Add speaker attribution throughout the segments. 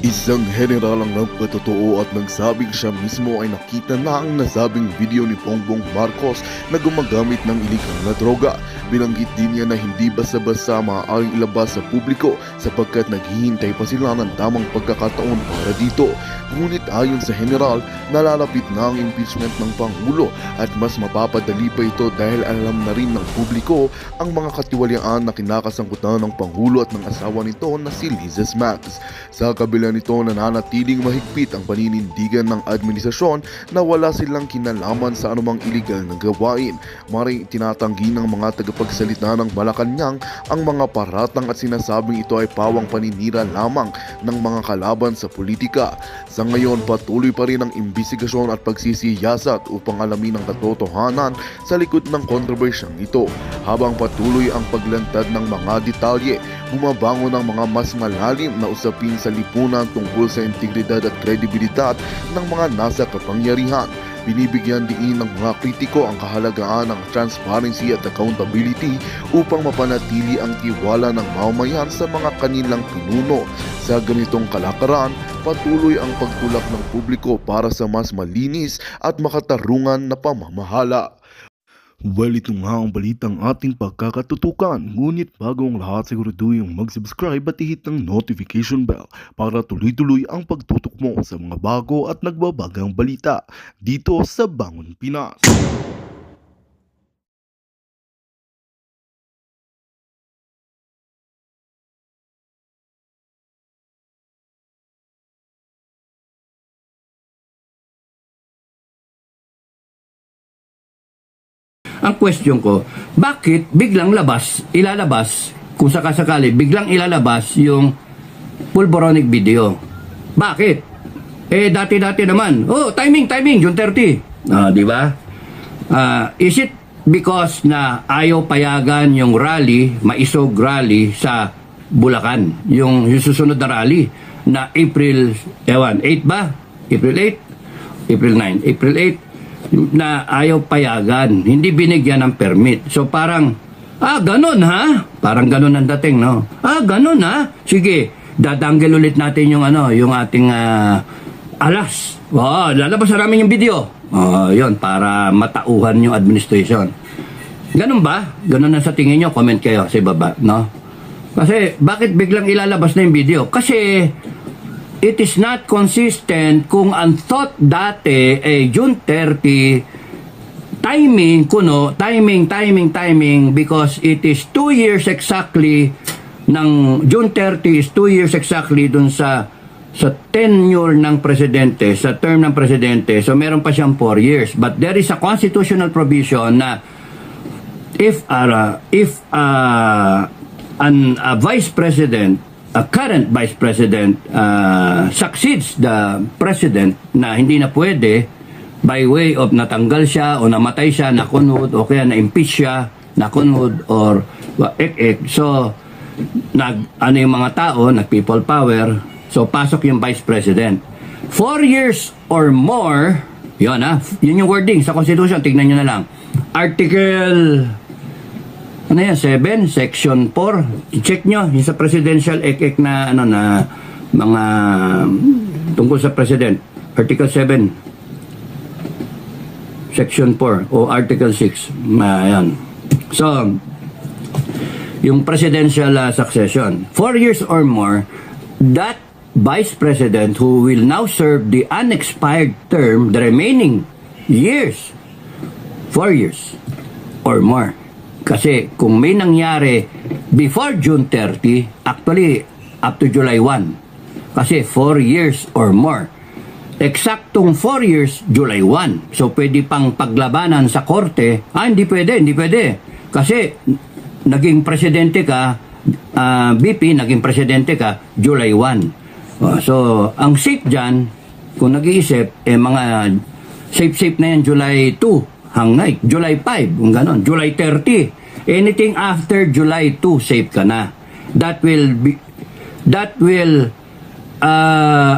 Speaker 1: Isang general ang nagpatotoo at nagsabing siya mismo ay nakita na ang nasabing video ni Bongbong Marcos na gumagamit ng iligal na droga. Binanggit din niya na hindi basta-basta maaaring ilabas sa publiko sapagkat naghihintay pa sila ng tamang pagkakataon para dito. Ngunit ayon sa general, nalalapit na ang impeachment ng Pangulo at mas mapapadali pa ito dahil alam na rin ng publiko ang mga katiwalian na kinakasangkutan ng Pangulo at ng asawa nito na si Liza Max. Sa kabila nito, nananatiling mahigpit ang paninindigan ng administrasyon na wala silang kinalaman sa anumang iligal na gawain. Maring tinatanggi ng mga tagapagsalita ng Malacanang ang mga paratang at sinasabing ito ay pawang paninira lamang ng mga kalaban sa politika. Sa ngayon, patuloy pa rin ang imbestigasyon at pagsisiyasat upang alamin ang katotohanan sa likod ng kontrobersyang ito. Habang patuloy ang paglantad ng mga detalye, bumabangon ang mga mas malalim na usapin sa lipunan tungkol sa integridad at kredibilidad ng mga nasa kapangyarihan. Binibigyan diin ng mga kritiko ang kahalagaan ng transparency at accountability upang mapanatili ang tiwala ng mamamayan sa mga kanilang pinuno. Sa ganitong kalakaran, patuloy ang pagtulak ng publiko para sa mas malinis at makatarungan na pamamahala. Well, ito nga ang balitang ating pagkakatutukan. Ngunit bago ang lahat, siguraduhin mag-subscribe at i-hit ang notification bell para tuloy-tuloy ang pagtutok mo sa mga bago at nagbabagang balita dito sa Bangon Pinas.
Speaker 2: Ang question ko, bakit biglang ilalabas, kung sakasakali, biglang ilalabas yung pulboronic video? Bakit? Dati-dati naman. Timing, June 30. Di ba? Is it because na ayaw payagan yung rally, maisog rally sa Bulacan? Yung susunod na rally na April 8 ba? April 8? April 9. April 8 na ayaw payagan, hindi binigyan ng permit. So parang, ganun ha? Parang ganun ang dating, no? Ganun ha? Sige, dadanggil ulit natin yung yung ating alas. Lalabas na namin yung video. Yun, para matauhan yung administration. Ganun ba? Ganun na sa tingin nyo? Comment kayo sa baba, no? Kasi, bakit biglang ilalabas na yung video? Kasi, it is not consistent kung ang thought dati June 30 timing because it is 2 years exactly ng June 30 is 2 years exactly dun sa tenure ng presidente, sa term ng presidente. So meron pa siyang 4 years, but there is a constitutional provision na if a vice president, a current vice president succeeds the president na hindi na pwede by way of natanggal siya o namatay siya, nakunod o kaya na-impeach siya, nakunod or so yung mga tao, nag-people power, so pasok yung vice president. 4 years or more, yun yung wording sa Constitution, tignan nyo na lang. Article 7, Section 4. I-check nyo yung sa Presidential Act na na mga tungkol sa President. Article 7, Section 4 o Article 6. Ayan. So, yung presidential succession. 4 years or more, that Vice President who will now serve the unexpired term, the remaining years, 4 years or more. Kasi kung may nangyari before June 30, actually up to July 1. Kasi 4 years or more. Eksaktong 4 years, July 1. So pwede pang paglabanan sa korte. Hindi pwede. Kasi naging presidente ka, BP, naging presidente ka, July 1. So ang safe dyan, kung nag-iisip, mga safe na yan July 2. Hanggang July 5, kung ganon, July 30. Anything after July 2, safe ka na. That will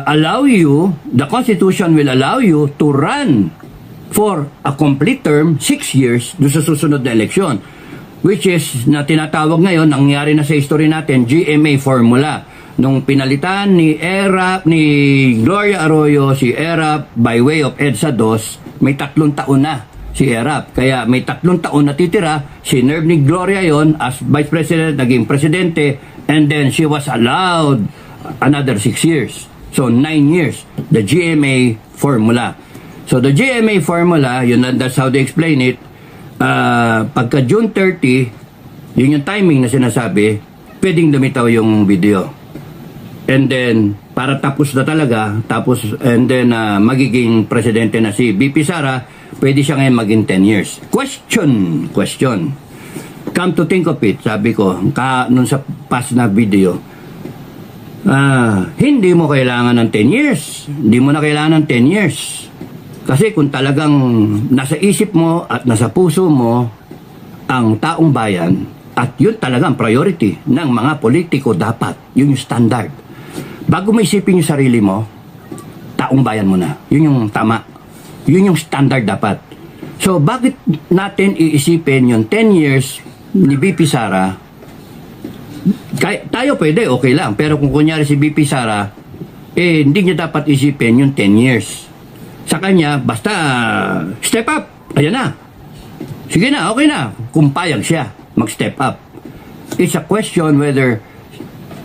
Speaker 2: allow you, the Constitution will allow you to run for a complete term, 6 years, doon sa susunod na eleksyon. Which is, na tinatawag ngayon, nangyari na sa history natin, GMA formula. nung pinalitan ni Gloria Arroyo si Erap by way of EDSA 2, may 3 taon na si Erap. Kaya may 3 taon na titira, sinerve ni Gloria yon as Vice President, naging Presidente, and then she was allowed another 6 years. So 9 years, the GMA formula. So the GMA formula, that's how they explain it. Pagka June 30, yun yung timing na sinasabi, pwedeng lumitaw yung video. And then, para tapos na talaga, and then magiging presidente na si BP Sara, pwede siya ngayon maging 10 years. Question. Come to think of it, sabi ko, nun sa past na video, hindi mo kailangan ng 10 years. Hindi mo na kailangan ng 10 years. Kasi kung talagang nasa isip mo at nasa puso mo ang taong bayan, at yun talagang priority ng mga politiko dapat, yun yung standard. Bago mo isipin yung sarili mo, taong bayan mo na. Yun yung tama. Yun yung standard dapat. So, bakit natin iisipin yung 10 years ni BP Sara? Tayo pwede, okay lang. Pero kung kunyari si BP Sara, hindi niya dapat isipin yung 10 years. Sa kanya, basta step up. Ayan na. Sige na, okay na. Kung payag siya, mag-step up. It's a question whether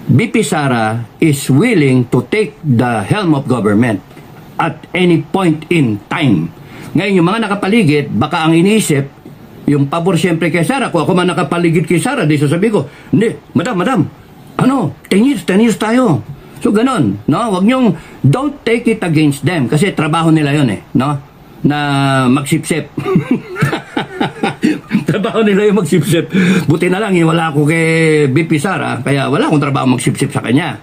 Speaker 2: BP Sara is willing to take the helm of government at any point in time. Ngayon, yung mga nakapaligid, baka ang iniisip, yung pabor siyempre kay Sara, kung ako man nakapaligid kay Sara, di sasabihin ko, hindi, madam, 10 years tayo. So, ganon, no? Wag niyong, don't take it against them, kasi trabaho nila yun no? Na magsipsip. Trabaho nila yung magsipsip. Buti na lang, wala ako kay BP Sara, kaya wala akong trabaho magsipsip sa kanya.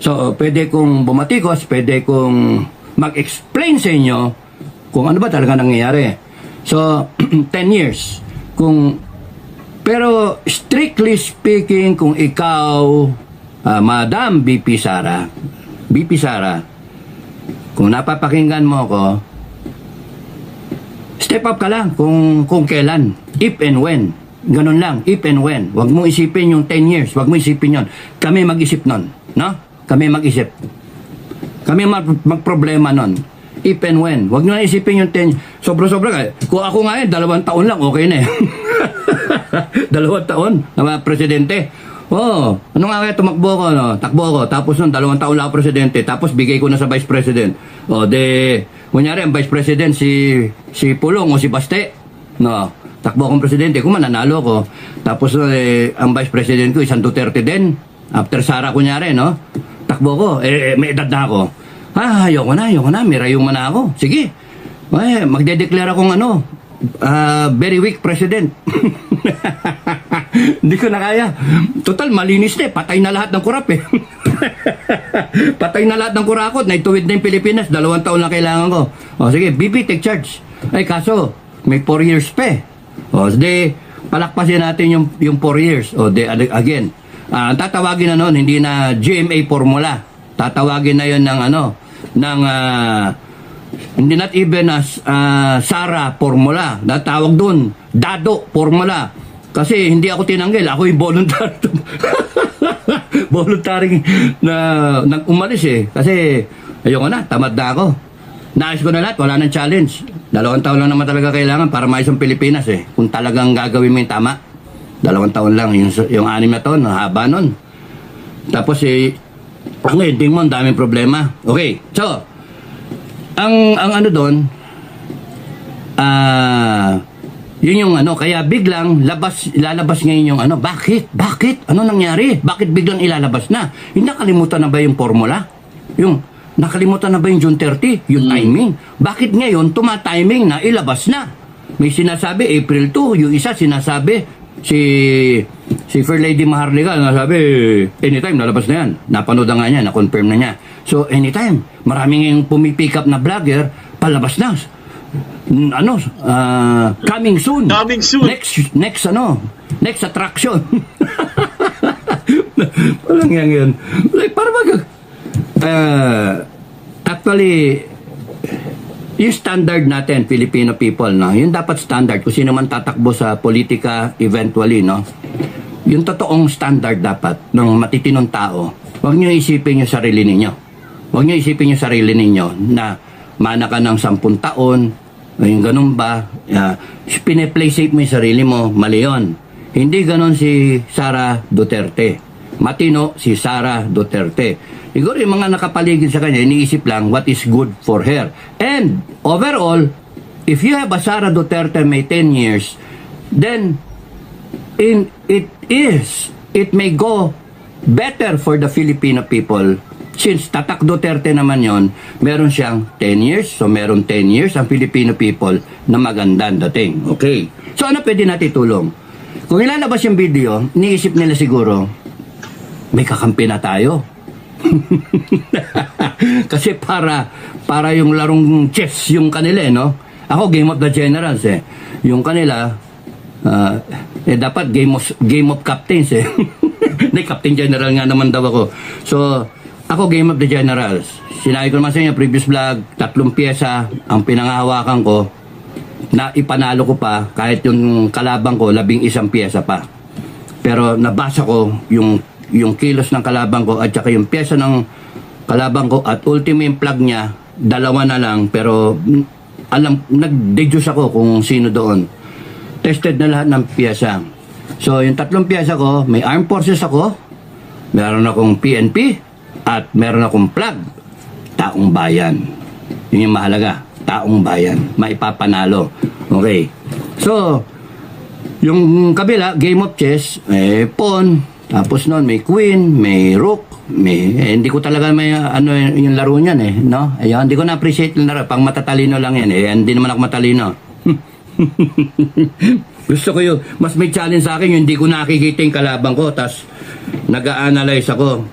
Speaker 2: So, pwede kong bumatikos, pwede kong mag-explain sa inyo kung ano ba talaga nangyayari. So, 10 years. Pero, strictly speaking, kung ikaw, Madam BP Sara, kung napapakinggan mo ko, step up ka lang kung kailan, if and when. Ganun lang, if and when. Huwag mo isipin yung 10 years, huwag mo isipin yon. Kami mag-isip nun, no? Kami mag-isip. Kami magproblema nun. If and when. Huwag nyo na isipin yung 10. Sobra-sobra ka. Kung ako nga 2 taon lang, okay na 2 taon na presidente. Ano nga kaya tumakbo ko, no? Takbo ko. Tapos nun, 2 taon lang ako presidente. Tapos bigay ko na sa vice president. Kunyari, ang vice president si Pulong o si Baste. No? Takbo akong presidente. Kung mananalo ko. Tapos ang vice president ko, isang Duterte din. After Sara, kunyari, no? Takbo ko. May edad na ako. Ayoko na. May rayong na ako. Sige. Magde-declare akong very weak president. Hindi ko na kaya. Total, malinis na patay na lahat ng kurap Patay na lahat ng kurakot. Naituwid na yung Pilipinas. 2 taon lang kailangan ko. Sige, BP, take charge. Kaso, may 4 years pa palakpasin natin yung 4 years. Again, tatawagin na noon, hindi na GMA formula. Tatawagin na yon ng hindi not even as Sara formula. Natawag doon, Dado formula. Kasi hindi ako tinanggil, ako yung voluntary. Voluntary na umalis Kasi ayoko na, tamad na ako. Naayos ko na lahat, wala nang challenge. 2 taon lang naman talaga kailangan para maayos ang Pilipinas Kung talagang gagawin mo yung tama. 2 taon lang, yung 6 na taon, haba nun. Tapos ang ending mo, ang daming problema. Okay, so, ang doon, yun yung kaya biglang lalabas ngayon yung bakit? Ano nangyari? Bakit biglang ilalabas na? Yung nakalimutan na ba yung formula? Yung nakalimutan na ba yung June 30? Yung timing? Bakit ngayon tuma-timing na ilabas na? May sinasabi April 2, yung isa sinasabi si Fair Lady Maharlika, nasabi anytime lalabas na yan. Napanood nga niya, na-confirm na niya. So anytime, maraming yung pumipick up na vlogger, palabas na. Coming soon. Next attraction. Walang yan. Actually, yung standard natin, Filipino people, yung dapat standard, kung sino man tatakbo sa politika eventually, yung totoong standard dapat ng matitinong tao. Huwag nyo isipin yung sarili ninyo. Huwag nyo isipin yung sarili ninyo na mana ka ng 10 taon, yung ganun ba, pine-play safe mo yung sarili mo, mali yun. Hindi ganun si Sara Duterte. Matino si Sara Duterte. Siguro yung mga nakapaligid sa kanya, iniisip lang what is good for her. And overall, if you have a Sara Duterte may 10 years, then it may go better for the Filipino people. Since Tatak Duterte naman yon, meron siyang 10 years, so meron 10 years ang Filipino people na magandang dating. Okay. So ano pwede natin tulong? Kung ilalabas yung video, niisip nila siguro, may kakampi na tayo. Kasi para yung larong chess yung kanila, no? Ako, Game of the Generals, eh. Yung kanila, dapat Game of Captains, eh. Hindi, Captain General nga naman daw ako. So, ako, Game of the Generals. Sinabi ko naman sa inyo, previous vlog, 3 pyesa ang pinangahawakan ko na ipanalo ko pa, kahit yung kalabang ko, 11 pyesa pa. Pero nabasa ko yung kilos ng kalabang ko at saka yung pyesa ng kalabang ko at ultimate plug niya, 2 na lang, pero nag-deduce ako kung sino doon. Tested na lahat ng pyesa. So, yung 3 pyesa ko, may armed forces ako, meron akong PNP, at meron akong plug, taong bayan. Yun yung mahalaga, taong bayan. Maipapanalo. Okay. So, yung kabila, game of chess, pawn, tapos noon may queen, may rook, hindi ko talaga may yung laro niyan no? Ayun, hindi ko na-appreciate yung laro. Pang matatalino lang yan hindi naman ako matalino. Gusto ko yun. Mas may challenge sa akin yung hindi ko nakikita yung kalabang ko, tas nag-a-analyze ako.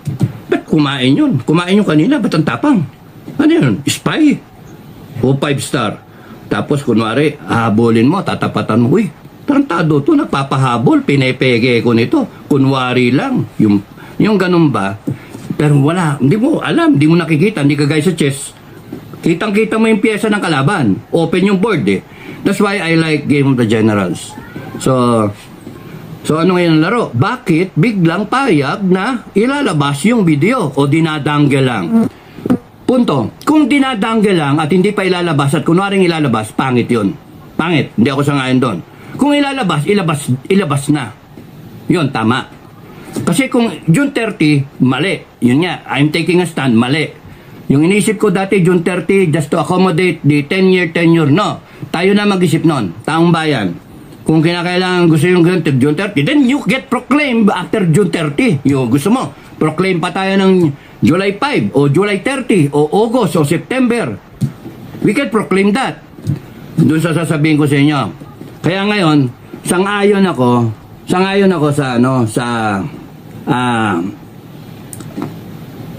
Speaker 2: Ba't kumain yun? Kumain yung kanina, ba't ang tapang? Ano yun? Spy? O 5 star? Tapos kunwari, hahabulin mo, tatapatan mo, uy, tarantado to, nagpapahabol, pinepege ko nito. Kunwari lang, yung ganun ba? Pero wala, hindi mo alam, hindi mo nakikita, hindi ka guys sa chess. Kitang-kita mo yung pyesa ng kalaban. Open yung board That's why I like Game of the Generals. So ano ngayon ang laro? Bakit biglang payag na ilalabas yung video o dinadanggel lang? Punto. Kung dinadanggel lang at hindi pa ilalabas at kunwaring ilalabas, pangit yun. Pangit. Hindi ako sangayon doon. Kung ilalabas, ilabas na. Yun, tama. Kasi kung June 30, mali. Yun nga, I'm taking a stand, mali. Yung inisip ko dati, June 30, just to accommodate the 10-year tenure. No. Tayo na mag-isip nun. Taong bayan. Kung kinakailangan gusto yung June 30, then you get proclaimed after June 30. Yung gusto mo, proclaim pa tayo ng July 5 o July 30 o August o September. We can proclaim that. Doon sa sasabihin ko sa inyo. Kaya ngayon, sang-ayon ako sa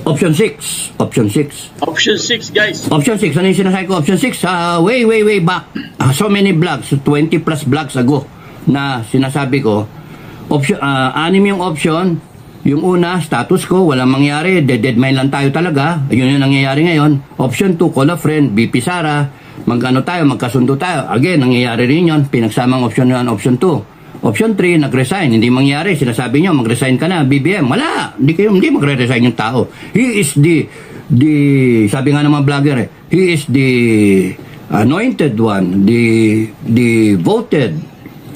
Speaker 2: option 6. Option 6.
Speaker 3: Option 6, guys.
Speaker 2: Option 6. Ano yung sinasabi ko? Option 6, way back. So many vlogs, 20 plus vlogs ago na sinasabi ko. Option, 6 yung option. Yung una, status quo, walang mangyari. Deadmine lang tayo talaga. Yun yung nangyayari ngayon. Option 2, call a friend, BP Sara. Magkasundo tayo. Again, nangyayari rin yun. Pinagsamang option 1, option 2. Option 3, nag-resign. Hindi mangyari. Sinasabi nyo, mag-resign ka na. BBM, wala. Hindi magre-resign yung tao. He is the sabi nga ng mga vlogger, he is the anointed one, the voted.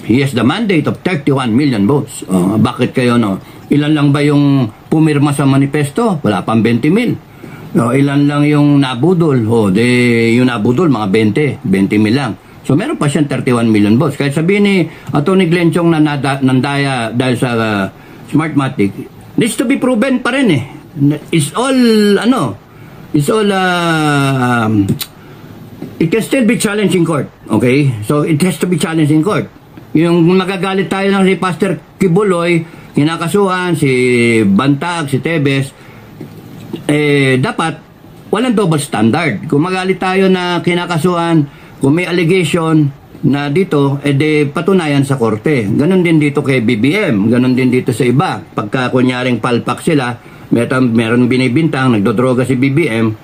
Speaker 2: He has the mandate of 31 million votes. Bakit kayo, no? Ilan lang ba yung pumirma sa manifesto? Wala pang 20 mil. Ilan lang yung nabudol? Yung nabudol, mga 20 mil lang. So meron pa siyang 31 million votes. Kahit sabihin ni Atty. Glenn Chong na nandaya dahil sa Smartmatic, needs to be proven pa rin It's all, it can still be challenged in court. Okay? So it has to be challenged in court. Yung magagalit tayo ng si Pastor Kibuloy, kinakasuhan, si Bantag, si Tebes, dapat walang double standard. Kung magalit tayo na kinakasuhan, kung may allegation na dito, patunayan sa korte. Ganon din dito kay BBM, ganon din dito sa iba. Pagka kunyaring palpak sila, meron binibintang, nagdodroga si BBM,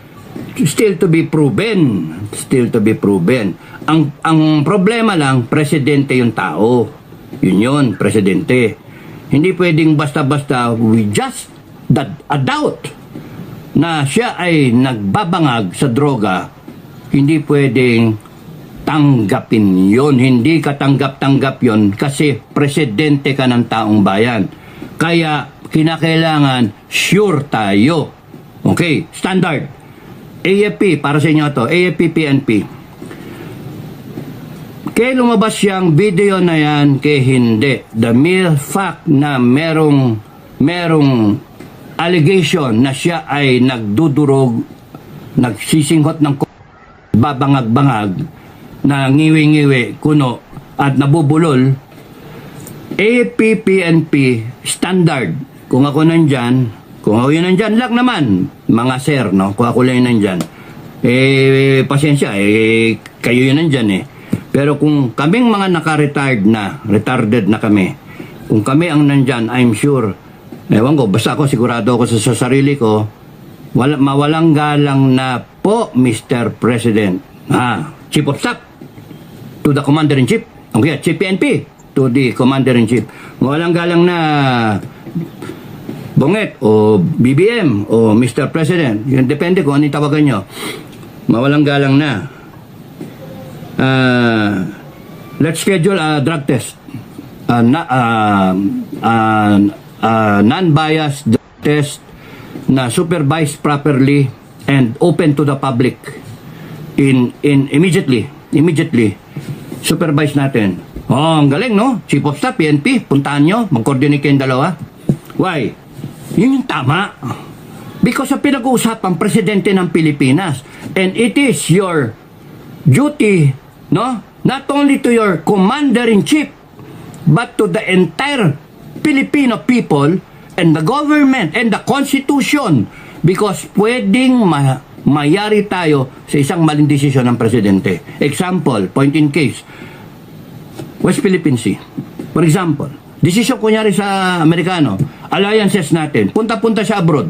Speaker 2: still to be proven. Still to be proven. Ang problema lang, presidente yung tao. Yun, presidente. Hindi pwedeng basta-basta, we just a doubt na siya ay nagbabangag sa droga, hindi pwedeng tanggapin yon. Hindi ka tanggap-tanggap yon kasi presidente ka ng taong bayan. Kaya kinakailangan sure tayo. Okay, standard. AFP, para sa inyo to, AFP, PNP. Kaya lumabas yung video na yan, kaya hindi. The mere fact na merong allegation na siya ay nagdudurog, nagsisinghot ng babangag-bangag, na ngiwi-ngiwi, kuno, at nabubulol, AFP, PNP, standard. Kung ako nandyan, kung ako yun nandyan lang naman, mga sir, no? Kung ako lang yun nandyan, pasensya, kayo yun nandyan Pero kung kaming mga naka-retired na, retarded na kami, kung kami ang nandyan, I'm sure, ewan ko, basta ako, sigurado ako sa sarili ko, mawalang galang na po, Mr. President. Chief of Staff, to the Commander-in-Chief. Okay, Chief PNP, to the Commander-in-Chief. Mawalang galang na Bonget, o BBM, o Mr. President. Yun, depende kung ano yung tawagan nyo. Mawalang galang na. Let's schedule a drug test. Non-biased drug test na supervised properly and open to the public immediately supervise natin. Ang galing, no? Chief of Staff, PNP, puntahan nyo, mag-coordinate kayong dalawa. Why? Yun yung tama. Because sa pinag-uusapan presidente ng Pilipinas, and it is your duty, no, not only to your commander-in-chief, but to the entire Filipino people and the government and the constitution, because pwedeng mayari tayo sa isang maling desisyon ng presidente. Example, point in case, West Philippine Sea. For example, desisyon kunyari sa Amerikano, alliances natin, punta-punta siya abroad.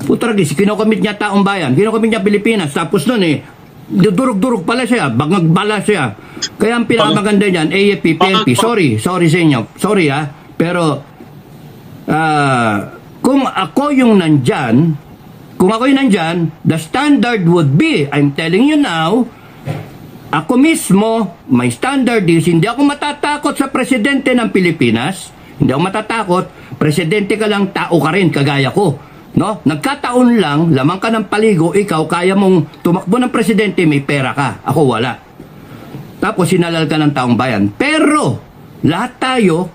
Speaker 2: Putragis, kinokomit niya taong bayan, kinokomit niya Pilipinas, tapos nun durug-durug pala siya, bangag-bala siya. Kaya ang pinakamaganda niyan, AFP, PNP, sorry sa inyo, sorry pero kung ako yung nandyan, the standard would be, I'm telling you now, ako mismo, my standard is, hindi ako matatakot sa presidente ng Pilipinas, hindi ako matatakot, presidente ka lang, tao ka rin, kagaya ko. No? Nagkataon lang, lamang ka ng paligo, ikaw kaya mong tumakbo ng presidente, may pera ka. Ako wala. Tapos sinalal ka ng taong bayan. Pero, lahat tayo,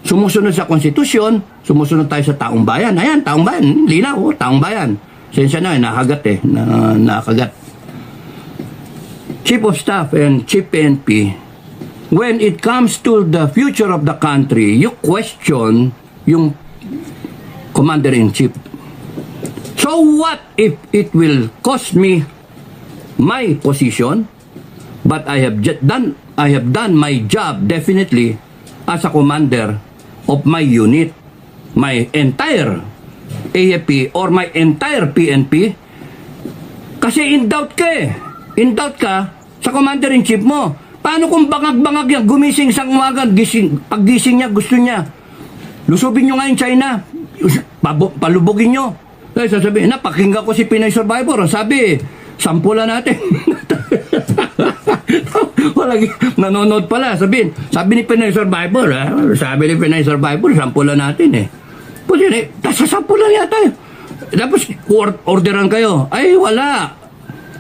Speaker 2: sumusunod sa konstitusyon, sumusunod tayo sa taong bayan. Ayan, taong bayan. Linaw, taong bayan. Sensya na, nakagat nakagat. Chief of Staff and Chief PNP, when it comes to the future of the country, you question yung Commander-in-Chief. So what if it will cost me my position, but I have done my job definitely as a commander of my unit, my entire AFP or my entire PNP. Kasi in doubt ka sa Commander-in-Chief mo. Paano kung bangag-bangag yan, gumising sa umaga, paggising niya, gusto niya, lusubin nyo nga yung China, palubogin nyo. Kaya sasabihin, pakinggan ko si Pinay Survivor. Sabi, sampula natin. Walang nanonood pala. Sabi ni Pinay Survivor, sampula natin tapos sampula yata. Tapos orderan kayo. Ay, wala.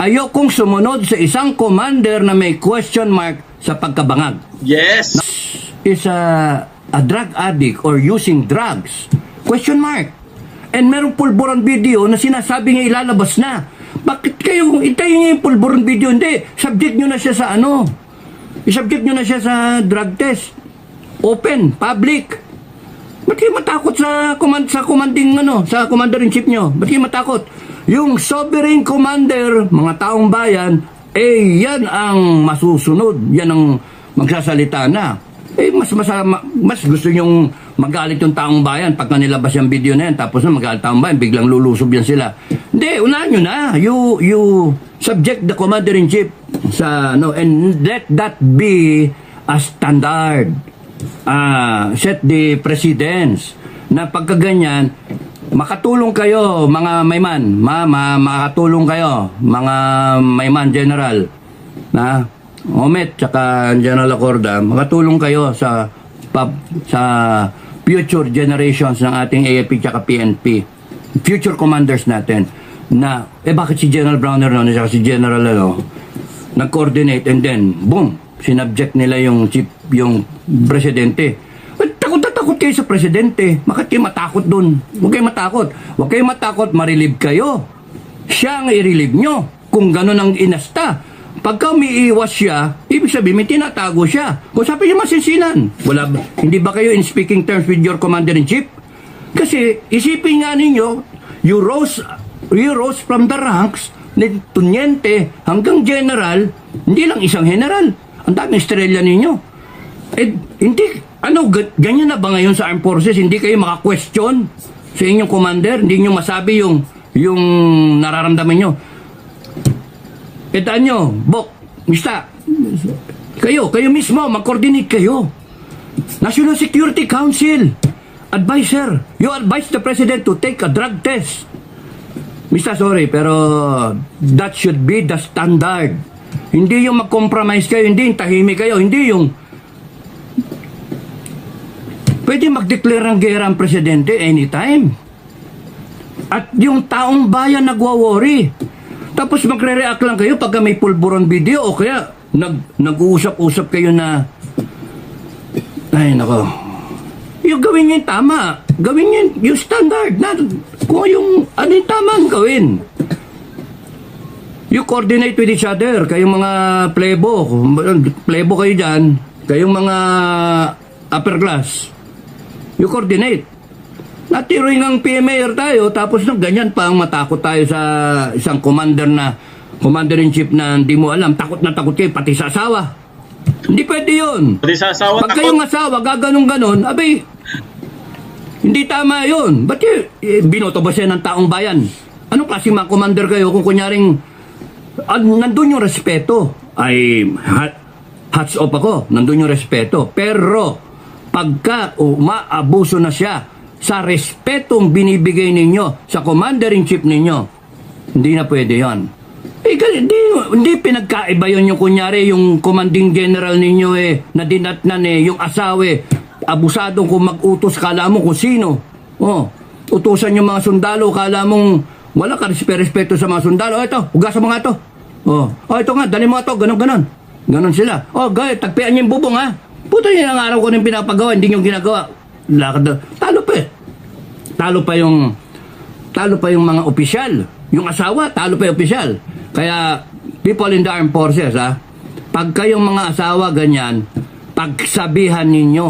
Speaker 2: Ayokong sumunod sa isang commander na may question mark sa pagkabangag.
Speaker 3: Yes.
Speaker 2: Is a drug addict or using drugs? Question mark. And merong pulburon video na sinasabi niya ilalabas na. Bakit kayo itayin niyo yung pulburon video? Hindi. Subject nyo na siya sa I-subject nyo na siya sa drug test. Open, public. Ba't kayo matakot sa commander-in-chief nyo? Ba't kayo matakot? Yung sovereign commander, mga taong bayan, yan ang masusunod. Yan ang magsasalita na. Mas gusto nyong magalit yung taong bayan pagka nilabas yung video na yan, tapos na magalit taong bayan, biglang lulusob yan sila. Hindi, unahan nyo na. You subject the commander-in-chief and let that be a standard. Set the precedence na pagkaganyan, makatulong kayo, mga mayman, makatulong kayo, mga mayman general, na Omet, tsaka General Acorda, makatulong kayo sa future generations ng ating AFP tsaka PNP, future commanders natin, na, bakit si General Browner noon, tsaka si General, nag-coordinate, and then, boom, sinubject nila yung presidente. Takot na takot kayo sa presidente. Bakit kayo matakot dun? Huwag kayo matakot. Huwag kayo matakot, marilib kayo. Siya ang i-relieve nyo. Kung gano'n ang inasta. Pagka umiiwas siya, ibig sabihin, may tinatago siya. Kung sabi niyo masinsinan, hindi ba kayo in speaking terms with your commander-in-chief? Kasi, isipin nga ninyo, you rose from the ranks, tuniente hanggang general, hindi lang isang general. Ang daming estrella ninyo. Hindi, ganyan na ba ngayon sa armed forces? Hindi kayo maka-question sa inyong commander? Hindi nyo masabi yung nararamdaman nyo? Nyo, Bok, Mista, kayo mismo, mag-coordinate kayo. National Security Council, advisor, you advise the president to take a drug test. Mista, sorry, pero that should be the standard. Hindi yung mag-compromise kayo, hindi yung tahimik kayo, hindi yung pwede mag-declare ng gera ang presidente anytime. At yung taong bayan nagwa-worry. Tapos magre-react lang kayo pagka may pulburon video o kaya nag-uusap-usap kayo na ay nako. Yung gawin nyo yung tama. Gawin nyo yung standard na kung yung ano yung tama ang gawin. You coordinate with each other. Kayong mga plebo kayo dyan. Kayong mga upper class. You coordinate. Natiroy ng PMAR tayo, tapos nung ganyan pa ang matakot tayo sa isang commander-in-chief na hindi mo alam, takot na takot kayo, pati sa asawa. Hindi pwede yun.
Speaker 3: Pati sa asawa,
Speaker 2: pag kayong asawa, gaganong-ganon, abay, hindi tama yun. Ba't binoto ba siya ng taong bayan? Anong klase mga commander kayo kung kunyaring nandun yung respeto? Ay, hats off ako, nandun yung respeto. Pero, pagka umaabuso na siya sa respetong binibigay ninyo sa commander-in-chief ninyo, hindi na pwede yon. Hindi pinagkaiba yun yung kunyari yung commanding general ninyo na dinatnan yung asawa abusadong kung mag-utos, kala mo kung sino. Utusan yung mga sundalo, kala mong wala ka respeto sa mga sundalo. Ito, hugasan mo nga ito. Ito nga, dali mo ito, ganon. Ganon sila. Gaya, tagpian niyo yung bubong ha. Puto yun ang araw ko nang pinapagawa, hindi nyo ginagawa. Talo pa eh. Talo pa yung mga opisyal. Yung asawa, talo pa yung opisyal. Kaya, people in the armed forces, pag kayong mga asawa ganyan, pagsabihan ninyo,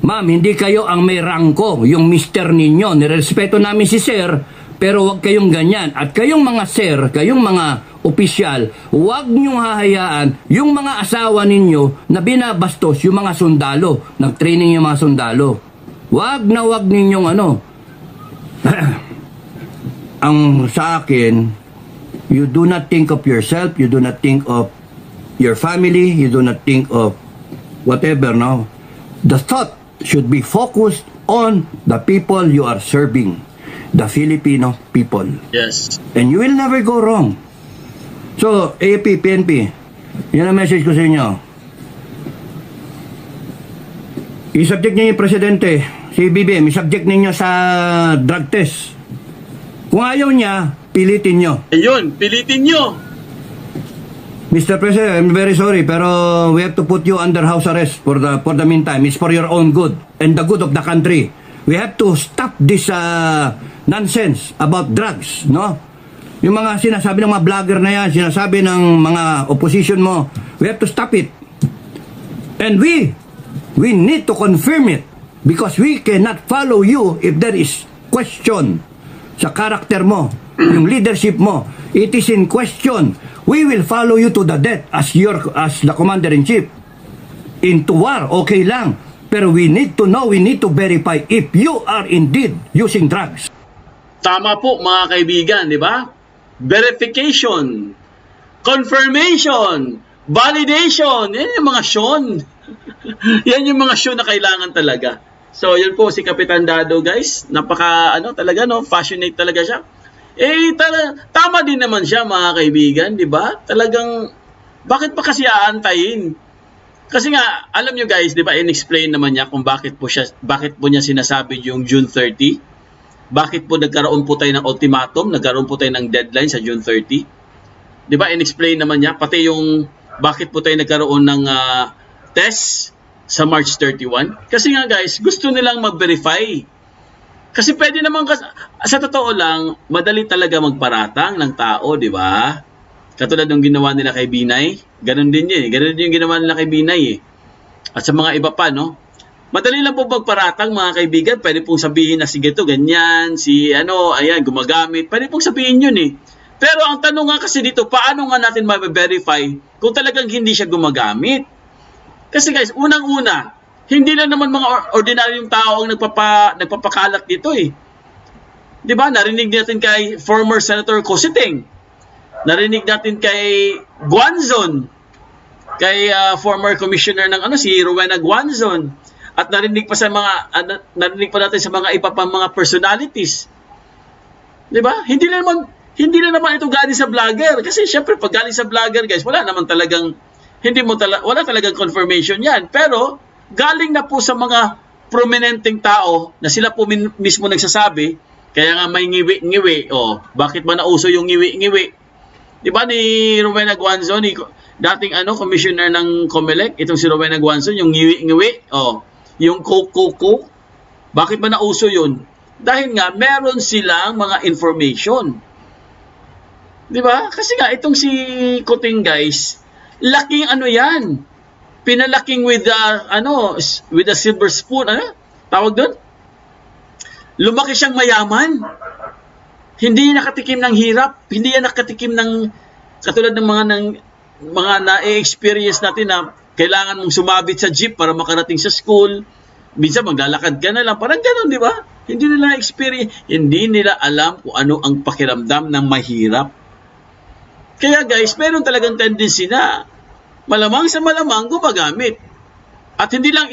Speaker 2: ma'am, hindi kayo ang may rangko, yung mister ninyo. Nirespeto namin si sir, pero wag kayong ganyan. At kayong mga sir, kayong mga opisyal, huwag niyong hahayaan yung mga asawa ninyo na binabastos yung mga sundalo, nag-training yung mga sundalo. Huwag ninyong ang sa akin, you do not think of yourself, you do not think of your family, you do not think of whatever, no? The thought should be focused on the people you are serving, the Filipino people.
Speaker 3: Yes.
Speaker 2: And you will never go wrong. So, AFP, PNP, yan ang message ko sa inyo. I-subject niyo yung presidente, si BBM, i-subject ninyo sa drug test. Kung ayaw niya, pilitin nyo.
Speaker 3: Ayun, pilitin nyo.
Speaker 2: Mr. President, I'm very sorry, pero we have to put you under house arrest for the meantime. It's for your own good and the good of the country. We have to stop this nonsense about drugs, no? Yung mga sinasabi ng mga vlogger na yan, sinasabi ng mga opposition mo, we have to stop it. And we need to confirm it because we cannot follow you if there is question sa karakter mo, yung leadership mo. It is in question. We will follow you to the death as the commander-in-chief. Into war, okay lang. Pero we need to know, we need to verify if you are indeed using drugs.
Speaker 3: Tama po mga kaibigan, di ba? Verification, confirmation, validation. Yan yung mga Sean. Yan yung mga Sean na kailangan talaga. So, yun po si Kapitan Dado, guys. Napaka, talaga, no, passionate talaga siya. Tama din naman siya, mga kaibigan, di ba? Talagang, bakit pa kasi aantayin? Kasi nga, alam nyo guys, di ba, in-explain naman niya kung bakit po niya sinasabi yung June 30? Bakit po nagkaroon po tayo ng ultimatum, nagkaroon po tayo ng deadline sa June 30? Di ba, in-explain naman niya, pati yung bakit po tayo nagkaroon ng test sa March 31. Kasi nga guys, gusto nilang mag-verify. Kasi pwede naman, sa totoo lang, madali talaga magparatang ng tao, di ba? Katulad ng ginawa nila kay Binay. Ganon din yun. Ganon din yung ginawa nila kay Binay. At sa mga iba pa, no? Madali lang po magparatang, mga kaibigan. Pwede pong sabihin na sige to, ganyan, ayan, gumagamit. Pwede pong sabihin yun eh. Pero ang tanong nga kasi dito, paano nga natin ma-verify kung talagang hindi siya gumagamit? Kasi guys, unang-una, hindi lang naman mga ordinaryong tao ang nagpapakalat dito eh. Di ba? Narinig natin kay former Senator Cositing. Narinig natin kay Guanzon. Kay former commissioner ng si Rowena Guanzon. At narinig pa natin sa mga iba pang mga personalities. Di ba? Hindi lang naman ito galing sa vlogger. Kasi syempre, pag galing sa vlogger, guys, wala talagang confirmation yan. Pero, galing na po sa mga prominenteng tao na sila po mismo nagsasabi, kaya nga may ngiwi-ngiwi. Bakit ba nauso yung ngiwi-ngiwi? Di ba ni Rowena Guanzon, dating commissioner ng COMELEC, itong si Rowena Guanzon, yung ngiwi-ngiwi, yung coke. Bakit ba nauso yun? Dahil nga, meron silang mga information. Di ba? Kasi nga, itong si Kuting, guys, laking yan. Pinalaking with a silver spoon. Tawag doon? Lumaki siyang mayaman. Hindi niya nakatikim ng hirap. Hindi niya nakatikim ng, katulad ng mga na-experience natin na kailangan mong sumabit sa jeep para makarating sa school. Minsan maglalakad ka na lang. Parang gano'n, di ba? Hindi nila experience. Hindi nila alam kung ano ang pakiramdam ng mahirap. Kaya guys, meron talagang tendency na malamang sa malamang gumagamit. At hindi lang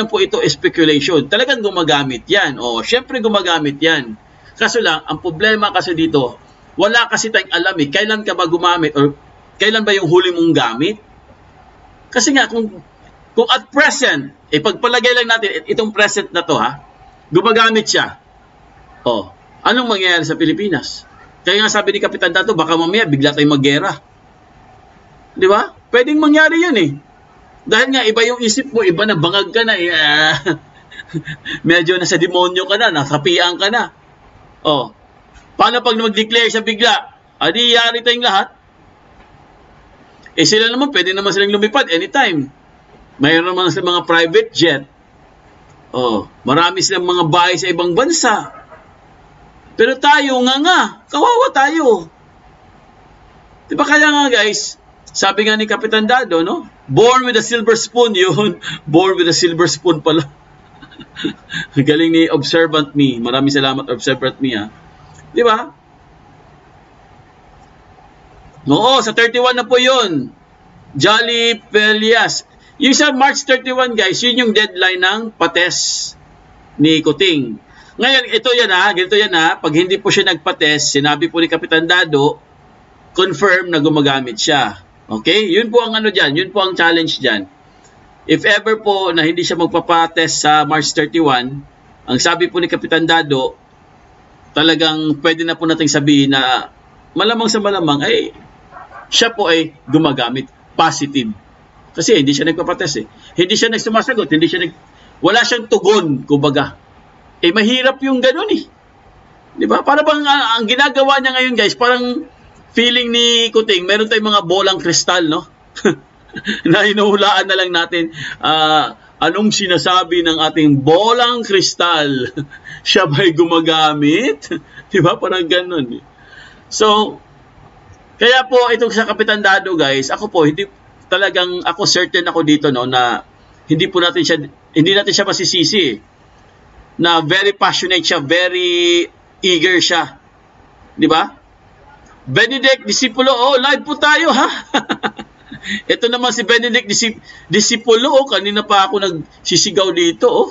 Speaker 3: po ito speculation. Talagang gumagamit 'yan. Syempre gumagamit 'yan. Kaso lang, ang problema kasi dito, wala kasi tayong alam kailan ka ba gumamit or kailan ba yung huli mong gamit. Kasi nga kung at present, pagpalagay lang natin itong present na to gumagamit siya. Anong mangyayari sa Pilipinas? Kaya nga sabi ni Kapitan Dado, baka mamaya bigla tayong maggera. Di ba? Pwedeng mangyari yun eh. Dahil nga, iba yung isip mo, iba na bangag ka na. Medyo nasa demonyo ka na, nasapian ka na. Paano pag mag-declare siya bigla? Adi, yari tayong lahat. Sila naman, pwede naman silang lumipad anytime. Mayroon naman sa mga private jet. Marami silang mga bahay sa ibang bansa. Pero tayo nga, kawawa tayo. Diba kaya nga guys, sabi nga ni Kapitan Dado, no? Born with a silver spoon yun. Born with a silver spoon pala. Galing ni Observant Me. Maraming salamat Observant Me Diba? Oo, sa 31 na po yun. Jolly Pelias. Yung sa March 31 guys, yun yung deadline ng pates ni Kuting. Ngayon, ganito yan pag hindi po siya nagpa-test, sinabi po ni Kapitan Dado, confirm na gumagamit siya. Okay? Yun po ang yun po ang challenge dyan. If ever po na hindi siya magpapa-test sa March 31, ang sabi po ni Kapitan Dado, talagang pwede na po nating sabihin na malamang sa malamang, siya po ay gumagamit. Positive. Kasi hindi siya nagpapa-test Hindi siya nagsumasagot, wala siyang tugon, kumbaga. Mahirap yung gano'n Di ba? Para bang ang ginagawa niya ngayon guys, parang feeling ni Kuting, meron tayong mga bolang kristal, no? Na hinuhulaan na lang natin, anong sinasabi ng ating bolang kristal? Siya ba'y gumagamit? Di ba? Parang gano'n So, kaya po itong sa Kapitan Dado guys, ako certain ako dito no na hindi natin siya masisisi na very passionate siya, very eager siya. Di ba? Benedict Disipulo, live po tayo Ito naman si Benedict Disipulo, oh, kanina pa ako nagsisigaw dito, oh.